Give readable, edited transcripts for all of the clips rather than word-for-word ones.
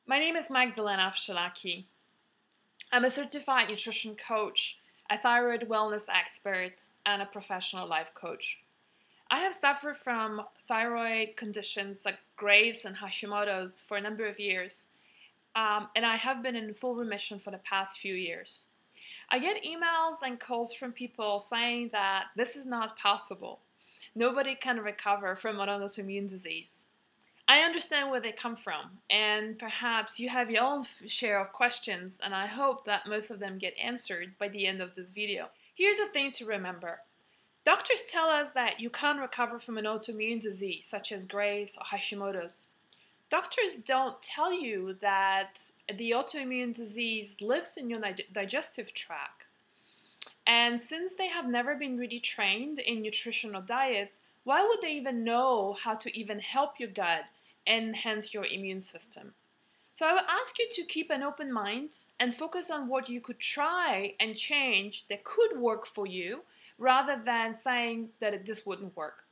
My name is Magdalena Avshalaki. I'm a certified nutrition coach, a thyroid wellness expert, and a professional life coach. I have suffered from thyroid conditions like Graves and Hashimoto's for a number of years, and I have been in full remission for the past few years. I get emails and calls from people saying that this is not possible. Nobody can recover from an autoimmune disease. I understand where they come from, and perhaps you have your own share of questions, and I hope that most of them get answered by the end of this video. Here's the thing to remember. Doctors tell us that you can't recover from an autoimmune disease, such as Graves or Hashimoto's. Doctors don't tell you that the autoimmune disease lives in your digestive tract. And since they have never been really trained in nutritional diets, why would they even know how to even help your gut and enhance your immune system? So I would ask you to keep an open mind and focus on what you could try and change that could work for you rather than saying that this wouldn't work.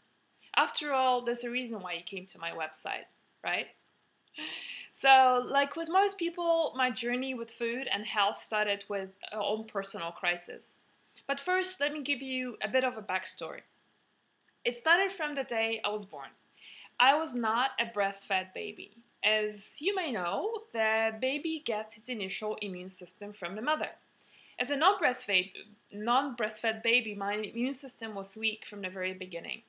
After all, there's a reason why you came to my website, right? So, like with most people, my journey with food and health started with our own personal crisis. But first, let me give you a bit of a backstory. It started from the day I was born. I was not a breastfed baby. As you may know, the baby gets its initial immune system from the mother. As a non-breastfed baby, my immune system was weak from the very beginning.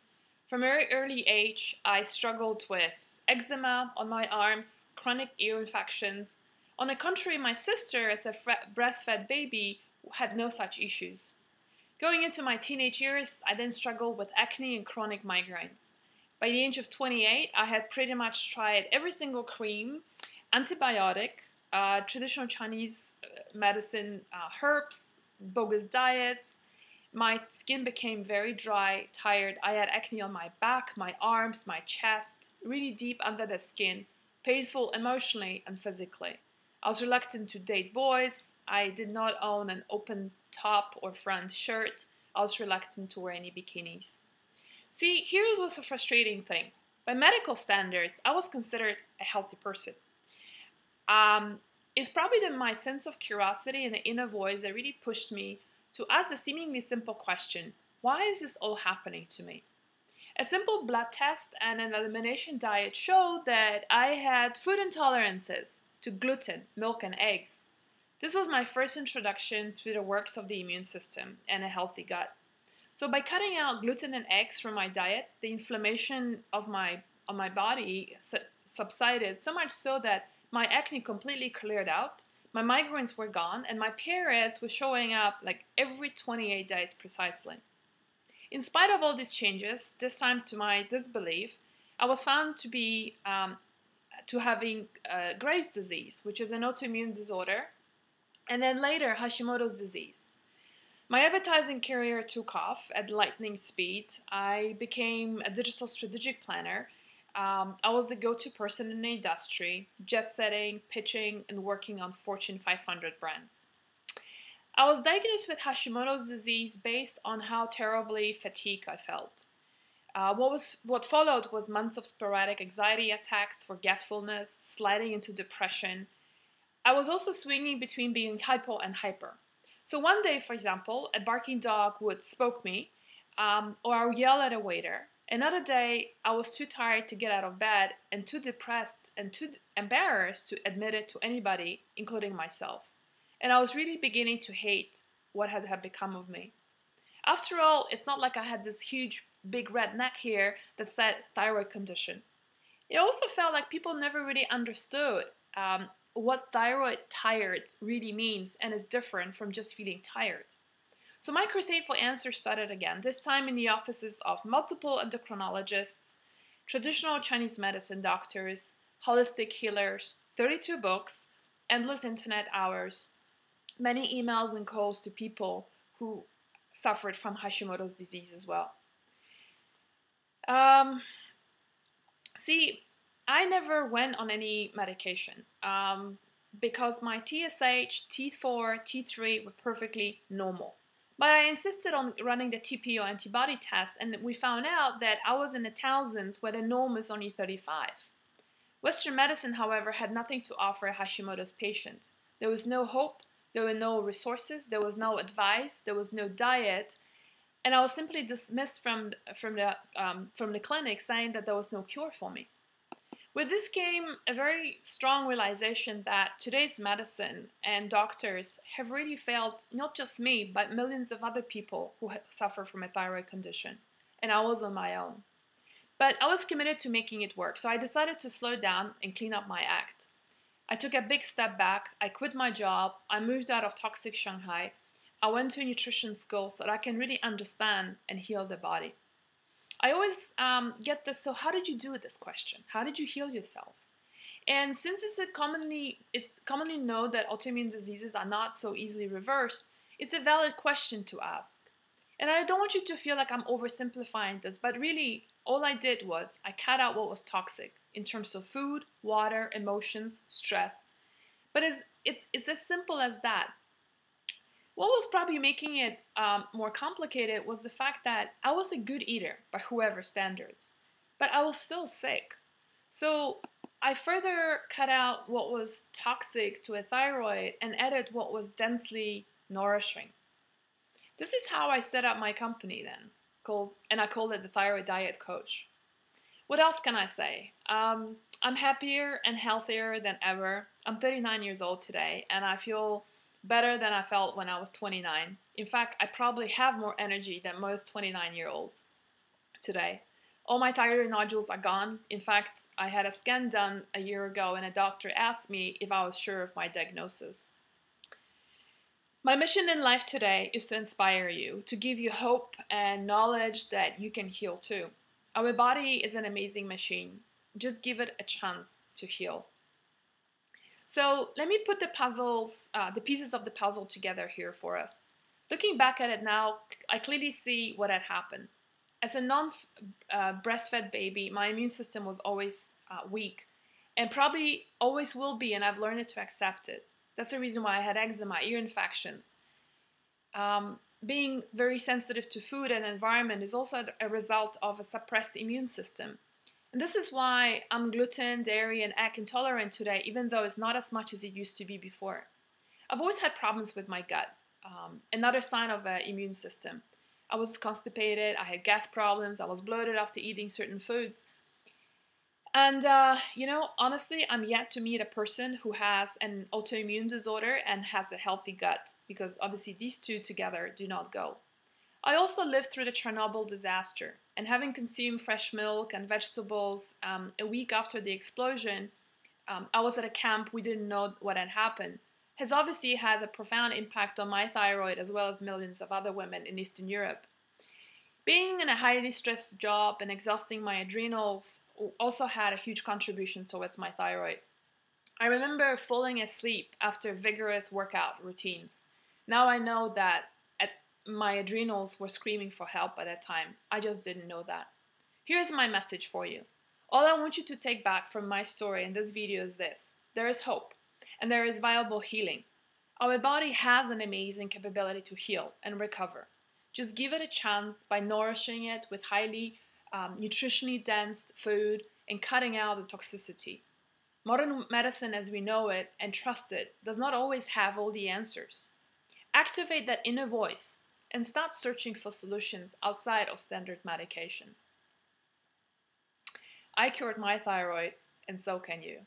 From a very early age, I struggled with eczema on my arms, chronic ear infections. On the contrary, my sister, as a breastfed baby, had no such issues. Going into my teenage years, I then struggled with acne and chronic migraines. By the age of 28, I had pretty much tried every single cream, antibiotic, traditional Chinese medicine, herbs, bogus diets. My skin became very dry, tired. I had acne on my back, my arms, my chest, really deep under the skin, painful emotionally and physically. I was reluctant to date boys. I did not own an open top or front shirt. I was reluctant to wear any bikinis. See, here's what's a frustrating thing. By medical standards, I was considered a healthy person. It's probably my sense of curiosity and the inner voice that really pushed me to ask the seemingly simple question, why is this all happening to me? A simple blood test and an elimination diet showed that I had food intolerances to gluten, milk, and eggs. This was my first introduction to the works of the immune system and a healthy gut. So by cutting out gluten and eggs from my diet, the inflammation on my body subsided, so much so that my acne completely cleared out, my migraines were gone, and my periods were showing up like every 28 days precisely. In spite of all these changes, this time to my disbelief, I was found to be having Graves' disease, which is an autoimmune disorder, and then later Hashimoto's disease. My advertising career took off at lightning speed. I became a digital strategic planner. I was the go-to person in the industry, jet-setting, pitching, and working on Fortune 500 brands. I was diagnosed with Hashimoto's disease based on how terribly fatigued I felt. What followed was months of sporadic anxiety attacks, forgetfulness, sliding into depression. I was also swinging between being hypo and hyper. So one day, for example, a barking dog would spook me, or I would yell at a waiter. Another day, I was too tired to get out of bed and too depressed and too embarrassed to admit it to anybody, including myself. And I was really beginning to hate what had become of me. After all, it's not like I had this huge, big red neck here that said thyroid condition. It also felt like people never really understood what thyroid tired really means and is different from just feeling tired. So my crusade for answers started again, this time in the offices of multiple endocrinologists, traditional Chinese medicine doctors, holistic healers, 32 books, endless internet hours, many emails and calls to people who suffered from Hashimoto's disease as well. See, I never went on any medication because my TSH, T4, T3 were perfectly normal. But I insisted on running the TPO antibody test, and we found out that I was in the thousands where the norm is only 35. Western medicine, however, had nothing to offer a Hashimoto's patient. There was no hope, there were no resources, there was no advice, there was no diet, and I was simply dismissed from the clinic saying that there was no cure for me. With this came a very strong realization that today's medicine and doctors have really failed not just me, but millions of other people who suffer from a thyroid condition. And I was on my own. But I was committed to making it work, so I decided to slow down and clean up my act. I took a big step back, I quit my job, I moved out of toxic Shanghai, I went to nutrition school so that I can really understand and heal the body. I always get this, so how did you do this question? How did you heal yourself? And since it's commonly known that autoimmune diseases are not so easily reversed, it's a valid question to ask. And I don't want you to feel like I'm oversimplifying this, but really all I did was I cut out what was toxic in terms of food, water, emotions, stress. But it's as simple as that. What was probably making it more complicated was the fact that I was a good eater by whoever's standards, but I was still sick. So I further cut out what was toxic to a thyroid and added what was densely nourishing. This is how I set up my company then, and I called it the Thyroid Diet Coach. What else can I say? I'm happier and healthier than ever. I'm 39 years old today, and I feel better than I felt when I was 29. In fact, I probably have more energy than most 29-year-olds today. All my thyroid nodules are gone. In fact, I had a scan done a year ago, and a doctor asked me if I was sure of my diagnosis. My mission in life today is to inspire you, to give you hope and knowledge that you can heal too. Our body is an amazing machine. Just give it a chance to heal. So let me put the pieces of the puzzle together here for us. Looking back at it now, I clearly see what had happened. As a non-breastfed baby, my immune system was always weak and probably always will be, and I've learned to accept it. That's the reason why I had eczema, ear infections. Being very sensitive to food and environment is also a result of a suppressed immune system. And this is why I'm gluten, dairy, and egg intolerant today, even though it's not as much as it used to be before. I've always had problems with my gut, another sign of an immune system. I was constipated, I had gas problems, I was bloated after eating certain foods. And, honestly, I'm yet to meet a person who has an autoimmune disorder and has a healthy gut, because obviously these two together do not go. I also lived through the Chernobyl disaster, and having consumed fresh milk and vegetables a week after the explosion, I was at a camp, we didn't know what had happened, has obviously had a profound impact on my thyroid as well as millions of other women in Eastern Europe. Being in a highly stressed job and exhausting my adrenals also had a huge contribution towards my thyroid. I remember falling asleep after vigorous workout routines. Now I know that my adrenals were screaming for help at that time. I just didn't know that. Here's my message for you. All I want you to take back from my story in this video is this. There is hope, and there is viable healing. Our body has an amazing capability to heal and recover. Just give it a chance by nourishing it with highly nutritionally dense food and cutting out the toxicity. Modern medicine as we know it and trust it does not always have all the answers. Activate that inner voice and start searching for solutions outside of standard medication. I cured my thyroid, and so can you.